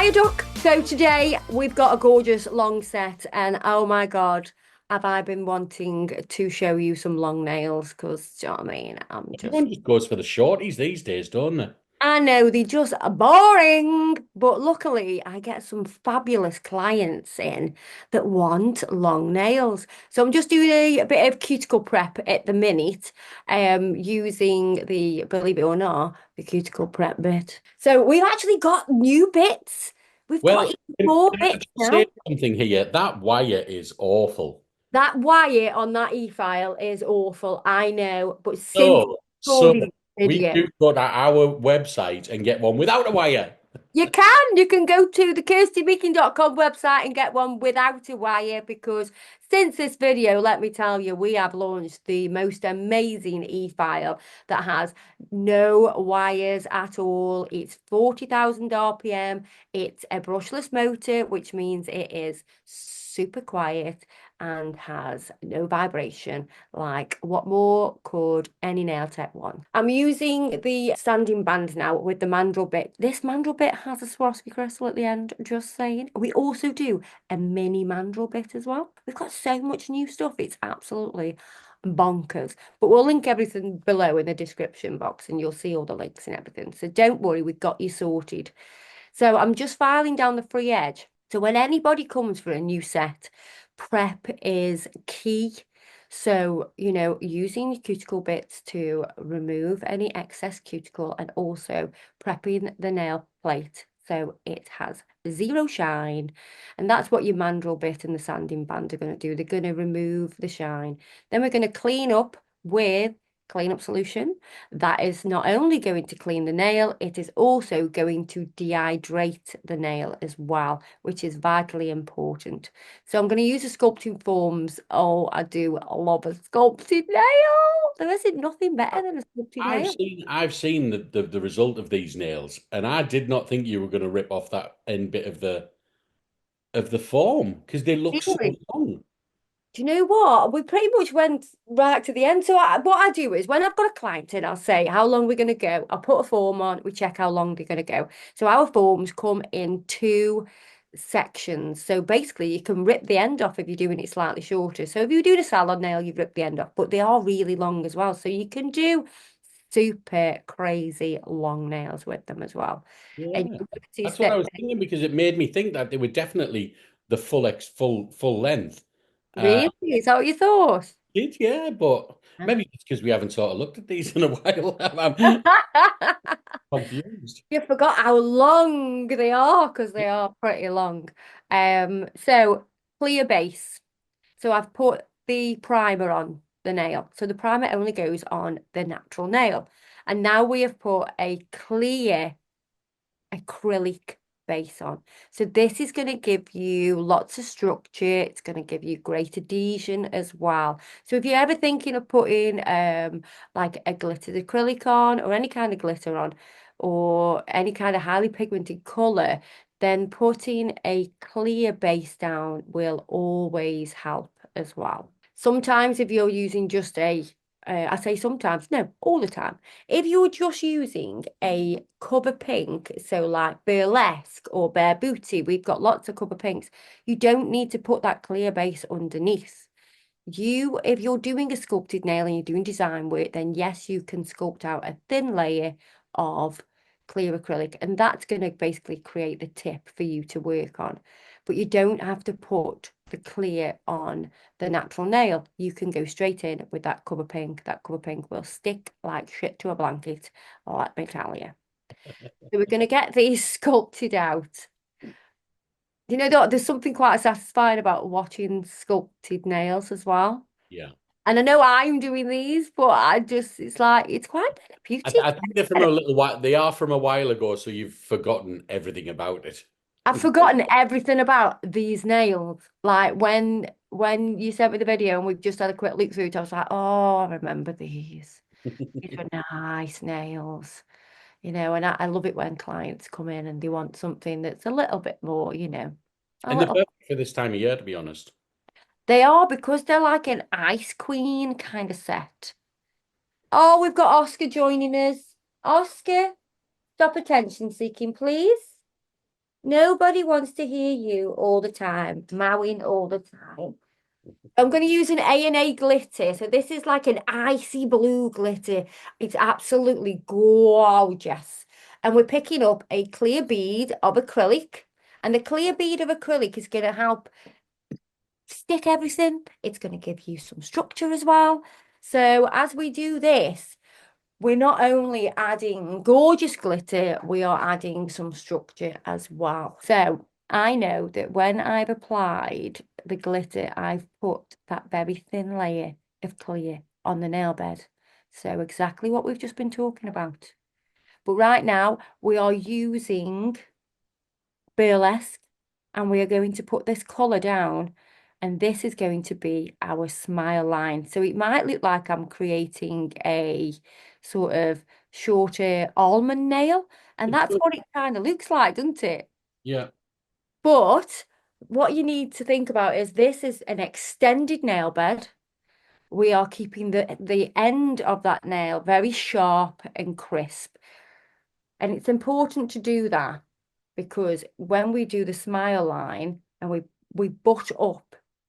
Heya Duck. So today we've got a gorgeous long set, and oh my God, have I been wanting to show you some long nails? Because, do you know what I mean? Everyone just goes for the shorties these days, don't they? I know they just are boring, but luckily I get some fabulous clients in that want long nails. So I'm just doing a bit of cuticle prep at the minute, using the, believe it or not, the cuticle prep bit. So we've actually got new bits. We've got Well, even can, more can I bits just say now. something here? That wire is awful. That wire on that e-file is awful, I know, but since So recording the we video, could go to our website and get one without a wire. you can. You can go to the KirstyMeakin.com website and get one without a wire because since this video, let me tell you, we have launched the most amazing e-file that has no wires at all. It's 40,000 RPM. It's a brushless motor, which means it is super quiet and has no vibration. Like, what more could any nail tech want? I'm using the sanding band now with the mandrel bit. This mandrel bit has a Swarovski crystal at the end, just saying. We also do a mini mandrel bit as well. We've got so much new stuff. It's absolutely bonkers. But we'll link everything below in the description box and you'll see all the links and everything. So don't worry, we've got you sorted. So I'm just filing down the free edge. So when anybody comes for a new set, prep is key. So, using your cuticle bits to remove any excess cuticle and also prepping the nail plate so it has zero shine. And that's what your mandrel bit and the sanding band are going to do. They're going to remove the shine. Then we're going to clean up with clean up solution. That is not only going to clean the nail, it is also going to dehydrate the nail as well, which is vitally important. So I'm going to use the sculpting forms. Oh, I do love a sculpted nail. There isn't nothing better than a sculpted nail. I've seen the result of these nails, and I did not think you were going to rip off that end bit of the form because they look so Really? long. Do you know what? We pretty much went right to the end. So what I do is when I've got a client in, I'll say how long we're going to go. I'll put a form on. We check how long they're going to go. So our forms come in two sections. So basically, you can rip the end off if you're doing it slightly shorter. So if you do the salon nail, you rip the end off, but they are really long as well. So you can do super crazy long nails with them as well. And Yeah, you can see that's what I step. was thinking because it made me think that they were definitely the full length. Uh, Really? Is that what you thought? did yeah, but maybe it's because we haven't sort of looked at these in a while. I'm confused. You forgot how long they are because they are pretty long. So clear base. So I've put the primer on the nail. So the primer only goes on the natural nail. And now we have put a clear acrylic base on. So this is going to give you lots of structure. It's going to give you great adhesion as well. So if you're ever thinking of putting like a glittered acrylic on or any kind of glitter on or any kind of highly pigmented color, then putting a clear base down will always help as well. Sometimes if you're using just I say sometimes, no, all the time. If you're just using a cover pink, so like burlesque or bare booty, we've got lots of cover pinks. You don't need to put that clear base underneath. If you're doing a sculpted nail and you're doing design work, then yes, you can sculpt out a thin layer of clear acrylic, and that's going to basically create the tip for you to work on. But you don't have to put the clear on the natural nail. You can go straight in with that cover pink. That cover pink will stick like shit to a blanket, let me tell you. So we're going to get these sculpted out. There's something quite satisfying about watching sculpted nails as well. Yeah. And I know I'm doing these, but it's like, it's quite I therapeutic. think they're from a little while. They are from a while ago, so you've forgotten everything about it. I've forgotten everything about these nails. Like when you sent me the video and we just had a quick look through it, I was like, oh, I remember these. These were nice nails, and I love it when clients come in and they want something that's a little bit more, a And they're little. perfect for this time of year, to be honest. They are because they're like an ice queen kind of set. Oh, we've got Oscar joining us. Oscar, stop attention seeking, please. Nobody wants to hear you all the time, mowing all the time. I'm going to use an A&A glitter. So this is like an icy blue glitter. It's absolutely gorgeous. And we're picking up a clear bead of acrylic. And the clear bead of acrylic is going to help stick everything. It's going to give you some structure as well. So as we do this, we're not only adding gorgeous glitter, we are adding some structure as well. So I know that when I've applied the glitter, I've put that very thin layer of clear on the nail bed. So exactly what we've just been talking about. But right now we are using burlesque and we are going to put this colour down and this is going to be our smile line. So it might look like I'm creating a sort of shorter almond nail and It that's could. what it kind of looks like, doesn't it? Yeah. But what you need to think about is this is an extended nail bed. We are keeping the end of that nail very sharp and crisp. And it's important to do that because when we do the smile line and we butt up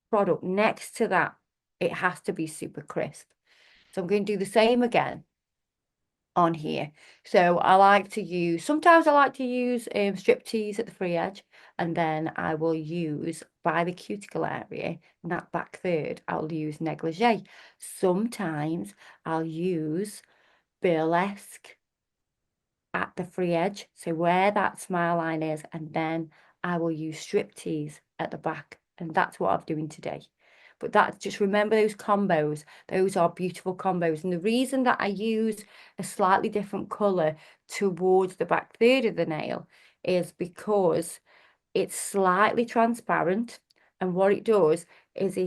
product next to that, it has to be super crisp. So I'm going to do the same again on here. So I like to use, sometimes I like to use strip tease at the free edge, and then I will use by the cuticle area, and that back third, I'll use negligee. Sometimes I'll use burlesque at the free edge, so where that smile line is, and then I will use strip tease at the back, and that's what I'm doing today. But that's just remember those combos. Those are beautiful combos. And the reason that I use a slightly different colour towards the back third of the nail is because it's slightly transparent. And what it does is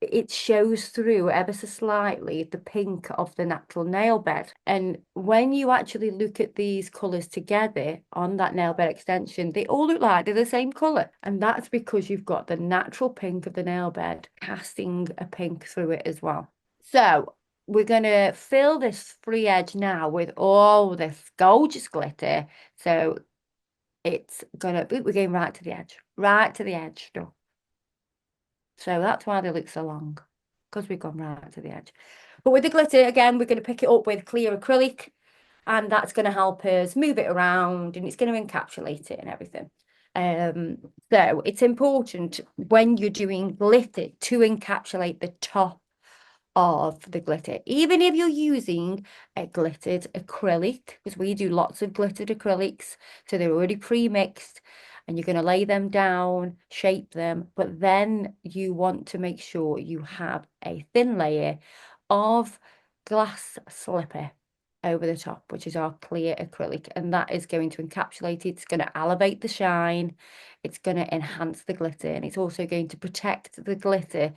it shows through ever so slightly the pink of the natural nail bed. And when you actually look at these colours together on that nail bed extension, they all look like they're the same colour. And that's because you've got the natural pink of the nail bed casting a pink through it as well. So we're going to fill this free edge now with all this gorgeous glitter. So it's going to, we're going right to the edge stuff. So that's why they look so long, because we've gone right to the edge. But with the glitter, again, we're going to pick it up with clear acrylic, and that's going to help us move it around, and it's going to encapsulate it and everything. So it's important when you're doing glitter to encapsulate the top of the glitter. Even if you're using a glittered acrylic, because we do lots of glittered acrylics, so they're already pre-mixed, and you're going to lay them down, shape them, but then you want to make sure you have a thin layer of glass slipper over the top, which is our clear acrylic, and that is going to encapsulate it. It's going to elevate the shine, it's going to enhance the glitter, and it's also going to protect the glitter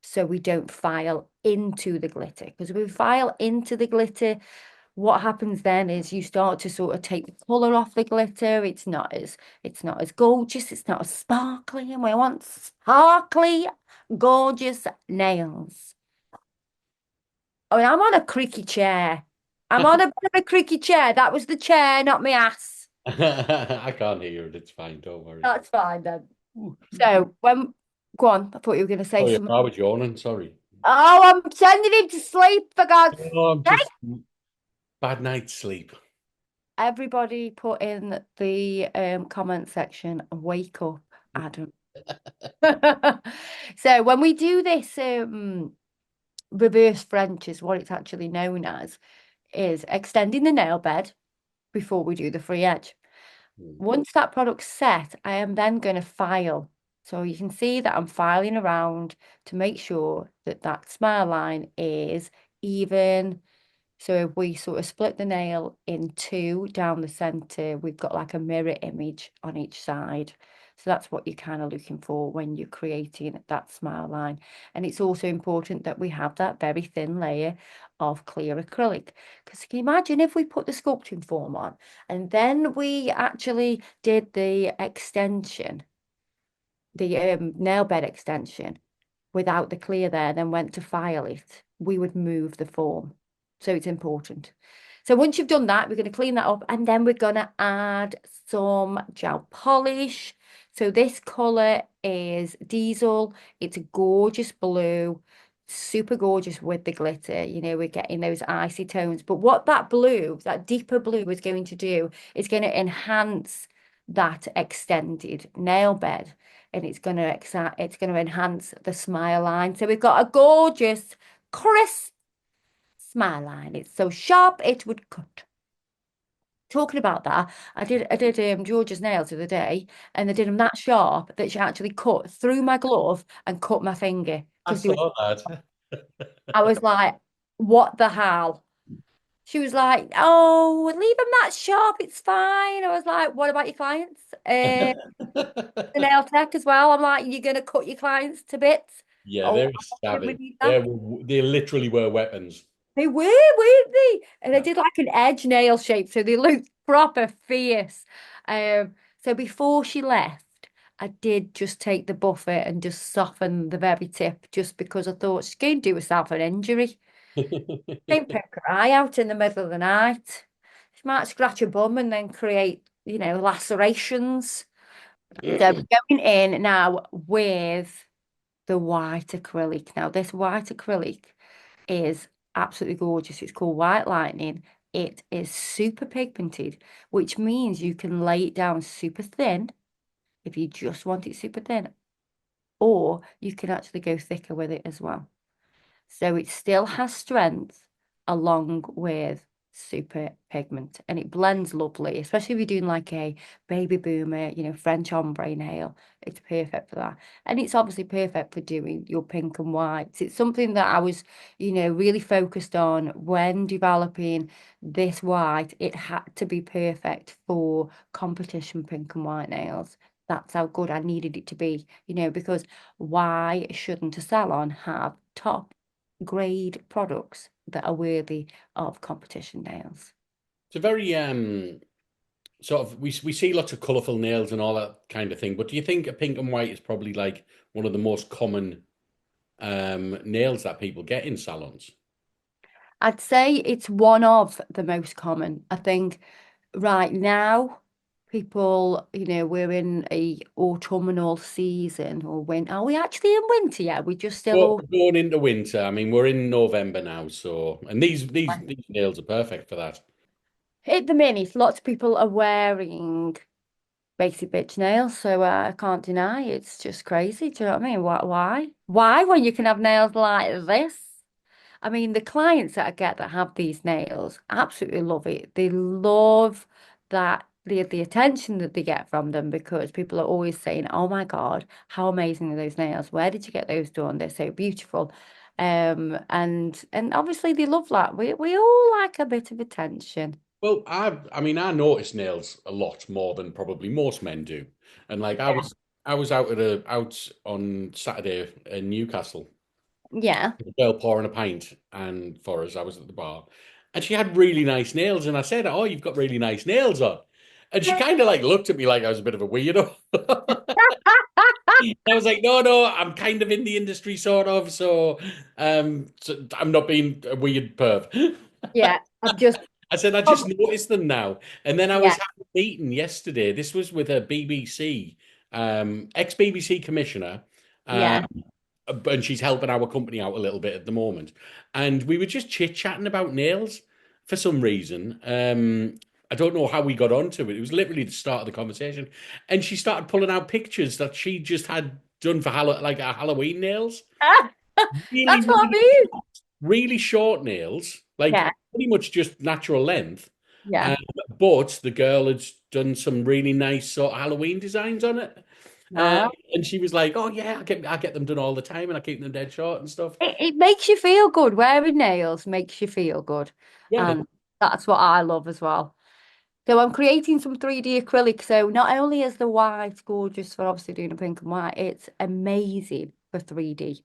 so we don't file into the glitter. Because if we file into the glitter, what happens then is you start to sort of take the colour off the glitter. It's not as gorgeous, it's not as sparkly, and we want sparkly, gorgeous nails. Oh, I'm on a creaky chair. I'm on a bit of a creaky chair. That was the chair, not my ass. I can't hear it. It's fine. Don't worry. That's fine then. So when go on, I thought you were going to say Oh, yeah, something. I was yawning. Sorry. Oh, I'm sending him to sleep for God's Oh, I'm sake. just bad night's sleep. Everybody put in the comment section, wake up, Adam. So when we do this reverse French is what it's actually known as, is extending the nail bed before we do the free edge. Once that product's set, I am then going to file. So you can see that I'm filing around to make sure that that smile line is even. So if we sort of split the nail in two down the center, we've got like a mirror image on each side. So that's what you're kind of looking for when you're creating that smile line. And it's also important that we have that very thin layer of clear acrylic. Because can you imagine if we put the sculpting form on and then we actually did the extension, the nail bed extension without the clear there, then went to file it, we would move the form. So it's important. So once you've done that, we're going to clean that up and then we're going to add some gel polish. So this color is Diesel. It's a gorgeous blue, super gorgeous with the glitter. You know, we're getting those icy tones. But what that blue, that deeper blue is going to do is going to enhance that extended nail bed. And it's going to enhance the smile line. So we've got a gorgeous, crisp smile line. It's so sharp it would cut. Talking about that, I did George's nails the other day, and they did them that sharp that she actually cut through my glove and cut my finger I because they were. saw that. I was like, "What the hell?" She was like, "Oh, leave them that sharp. It's fine." I was like, "What about your clients?" The nail tech as well. I'm like, "You're gonna cut your clients to bits." Yeah, Oh, they're I don't think we savage. need that. They literally were weapons. They were, weren't they? And they Yeah. did like an edge nail shape, so they looked proper fierce. So before she left, I did just take the buffet and just soften the very tip, just because I thought she's going to do herself an injury. Don't poke her eye out in the middle of the night. She might scratch her bum and then create, lacerations. So we're going in now with the white acrylic. Now, this white acrylic is absolutely gorgeous. It's called White Lightning. It is super pigmented, which means you can lay it down super thin if you just want it super thin, or you can actually go thicker with it as well. So it still has strength along with super pigment and it blends lovely, especially if you're doing like a baby boomer, French ombre nail. It's perfect for that. And it's obviously perfect for doing your pink and whites. It's something that I was, really focused on when developing this white. It had to be perfect for competition pink and white nails. That's how good I needed it to be, because why shouldn't a salon have top grade products that are worthy of competition nails? It's a very sort of we see lots of colourful nails and all that kind of thing, but do you think a pink and white is probably like one of the most common nails that people get in salons? I'd say it's one of the most common. I think right now, people, we're in a autumnal season or when are we actually in winter yet? We just still Well, all going into winter, I mean, we're in November now, so and these nails are perfect for that. at the minute, lots of people are wearing basic bitch nails, so I can't deny it's just crazy. Do you know what I mean? Why? Why when you can have nails like this? I mean, the clients that I get that have these nails absolutely love it. They love that the attention that they get from them because people are always saying, "Oh my God, how amazing are those nails? Where did you get those done? They're so beautiful." And obviously they love that. We all like a bit of attention. Well, I mean, I notice nails a lot more than probably most men do, and like I was out on Saturday in Newcastle. Yeah. A girl pouring a pint, and for us, I was at the bar, and she had really nice nails, and I said, "Oh, you've got really nice nails on," and she kind of like looked at me like I was a bit of a weirdo. I was like, "No, no, I'm kind of in the industry, sort of, so I'm not being a weird perv." Yeah. I've just, I said, I just oh, noticed them now. And then I was yeah, having a meeting yesterday. This was with a BBC, ex-BBC commissioner, uh, yeah. and she's helping our company out a little bit at the moment. And we were just chit-chatting about nails for some reason. I don't know how we got onto it. It was literally the start of the conversation. And she started pulling out pictures that she just had done for like a Halloween nails. Ah, Really, that's what I really mean. really short nails, like Yeah, pretty much just natural length. yeah. Um, but the girl had done some really nice sort of Halloween designs on it. Uh, No. and she was like, "Oh yeah, I get them done all the time, and I keep them dead short and stuff." It makes you feel good. Wearing nails makes you feel good. Yeah, And that's what I love as well. So I'm creating some 3D acrylic. So not only is the white gorgeous for obviously doing a pink and white, it's amazing for 3D.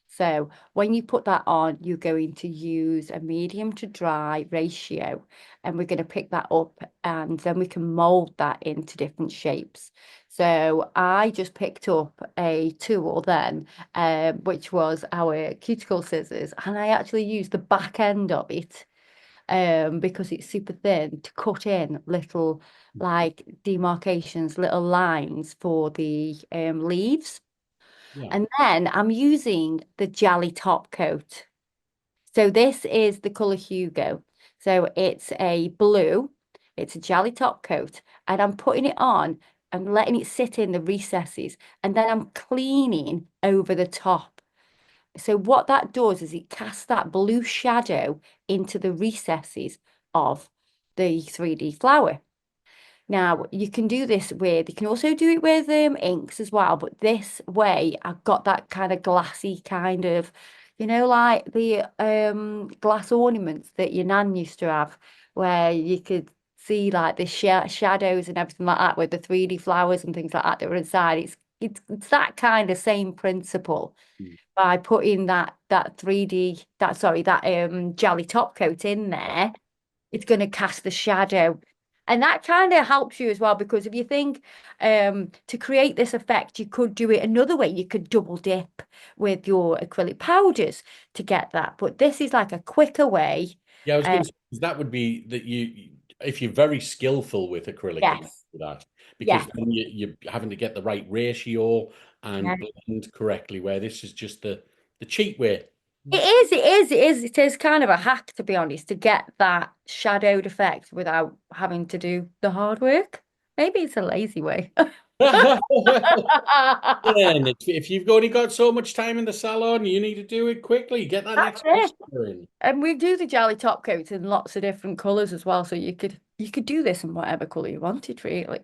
So when you put that on, you're going to use a medium to dry ratio, and we're going to pick that up and then we can mold that into different shapes. So I just picked up a tool then, which was our cuticle scissors, and I actually used the back end of it because it's super thin to cut in little like demarcations, little lines for the leaves. Yeah. And then I'm using the jelly top coat. So this is the colour Hugo. So it's a blue, it's a jelly top coat, and I'm putting it on and letting it sit in the recesses, and then I'm cleaning over the top. So what that does is it casts that blue shadow into the recesses of the 3D flower. Now, you can do this with, you can also do it with inks as well, but this way I've got that kind of glassy kind of, like the glass ornaments that your nan used to have, where you could see like the shadows and everything like that with the 3D flowers and things like that that were inside. It's that kind of same principle Mm. by putting that 3D, that jelly top coat in there. It's going to cast the shadow. And that kind of helps you as well, because if you think to create this effect, you could do it another way. You could double dip with your acrylic powders to get that. But this is like a quicker way. Yeah, I was Uh, going to say that would be that if you're very skillful with acrylic, you can yes, do that because yes, then you're having to get the right ratio yeah. and blend correctly. Where this is just the cheap way. It is kind of a hack, to be honest, to get that shadowed effect without having to do the hard work. Maybe it's a lazy way. Then, if you've only got so much time in the salon, you need to do it quickly. Get that That's next it. customer in. And we do the jelly top coats in lots of different colours as well. So you could do this in whatever colour you wanted, really.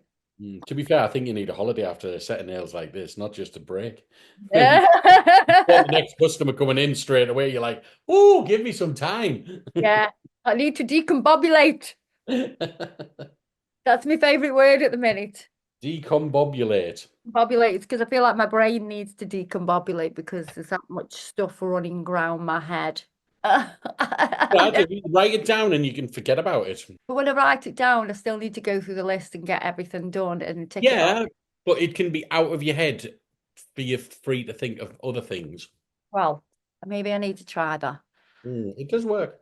To be fair, I think you need a holiday after a set of nails like this, not just a break. The Yeah. next customer coming in straight away, you're like, "Oh, give me some time." Yeah. I need to decombobulate. That's my favourite word at the minute. Decombobulate. Combobulate, because I feel like my brain needs to decombobulate because there's that much stuff running around my head. Right, if you write it down and you can forget about it. But when I write it down, I still need to go through the list and get everything done and tick it off. Yeah, but it can be out of your head for you free to think of other things. Well, maybe I need to try that. It does work.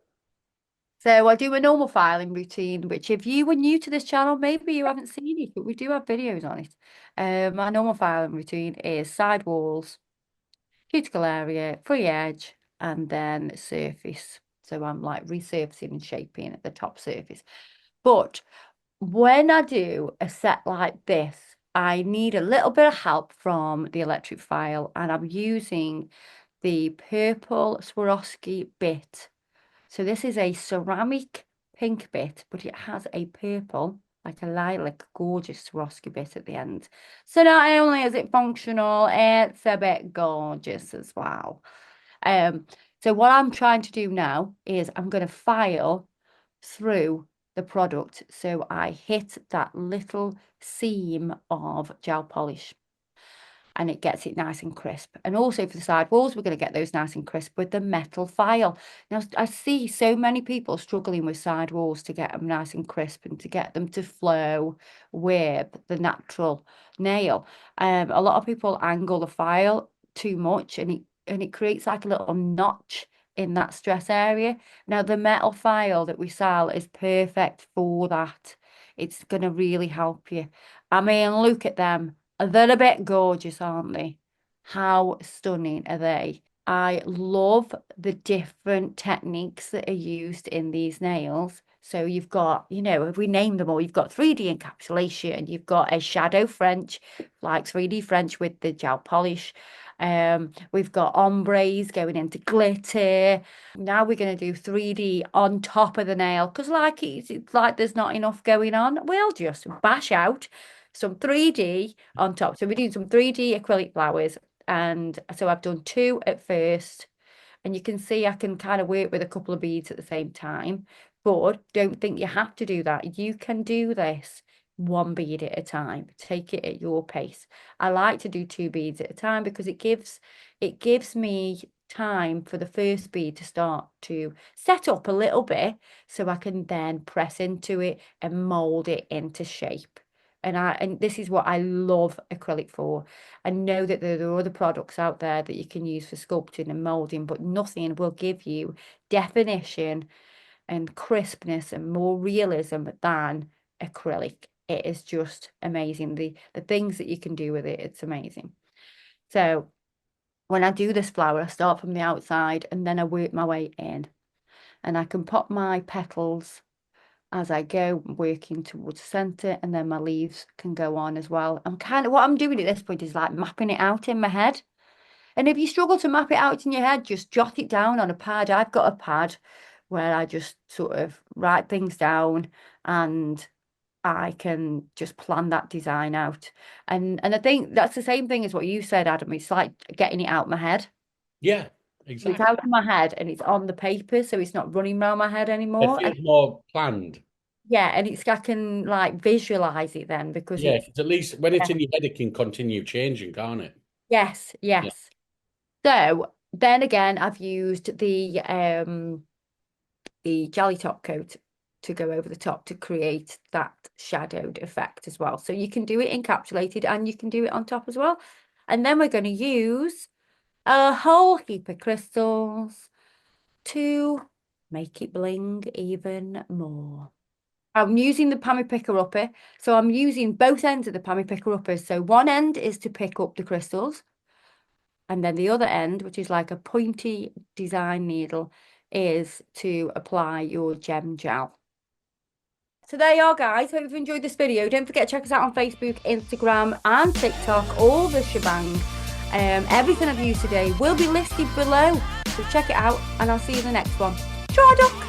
So I do a normal filing routine, which if you were new to this channel, maybe you haven't seen it, but we do have videos on it. My normal filing routine is side walls, cuticle area, free edge, and then surface. So I'm like resurfacing and shaping at the top surface. But when I do a set like this, I need a little bit of help from the electric file, and I'm using the purple Swarovski bit. So this is a ceramic pink bit, but it has a purple, like a lilac, gorgeous Swarovski bit at the end. So not only is it functional, it's a bit gorgeous as well. Um, so what I'm trying to do now is I'm going to file through the product. So I hit that little seam of gel polish and it gets it nice and crisp. And also for the side walls, we're going to get those nice and crisp with the metal file. Now, I see so many people struggling with side walls to get them nice and crisp and to get them to flow with the natural nail. A lot of people angle the file too much and it creates like a little notch in that stress area. Now, the metal file that we sell is perfect for that. It's going to really help you. I mean, look at them. They're a bit gorgeous, aren't they? How stunning are they? I love the different techniques that are used in these nails. So you've got, if we name them all, you've got 3D encapsulation, you've got a shadow French, like 3D French with the gel polish. We've got ombres going into glitter. Now we're going to do 3D on top of the nail because like it's like there's not enough going on. We'll just bash out some 3D on top. So we're doing some 3D acrylic flowers. And so I've done two at first. And you can see I can kind of work with a couple of beads at the same time. But don't think you have to do that. You can do this one bead at a time. Take it at your pace. I like to do two beads at a time because it gives me time for the first bead to start to set up a little bit so I can then press into it and mold it into shape. And this is what I love acrylic for. I know that there are other products out there that you can use for sculpting and molding, but nothing will give you definition and crispness and more realism than acrylic. It is just amazing. The things that you can do with it, it's amazing. So when I do this flower, I start from the outside and then I work my way in. And I can pop my petals as I go, working towards the centre, and then my leaves can go on as well. I'm kind of, what I'm doing at this point is like mapping it out in my head. And if you struggle to map it out in your head, just jot it down on a pad. I've got a pad where I just sort of write things down and I can just plan that design out. And I think that's the same thing as what you said, Adam. It's like getting it out my head. Yeah, It's exactly. out of my head and it's on the paper, so it's not running around my head It anymore. And feels more planned. yeah, and it's I can like visualize it then because Yeah, it's 'cause at least when it's yeah, in your head, it can continue changing, can't it? yes, Yeah. yes. So then again, I've used the jelly top coat to go over the top to create that shadowed effect as well. So you can do it encapsulated and you can do it on top as well. And then we're going to use a whole heap of crystals to make it bling even more. I'm using the Pammy Picker Upper. So I'm using both ends of the Pammy Picker Upper. So one end is to pick up the crystals. And then the other end, which is like a pointy design needle, is to apply your gem gel. So there you are, guys. Hope you've enjoyed this video. Don't forget to check us out on Facebook, Instagram, and TikTok, all the shebang. Everything I've used today will be listed below. So check it out, and I'll see you in the next one. Ciao, Duck!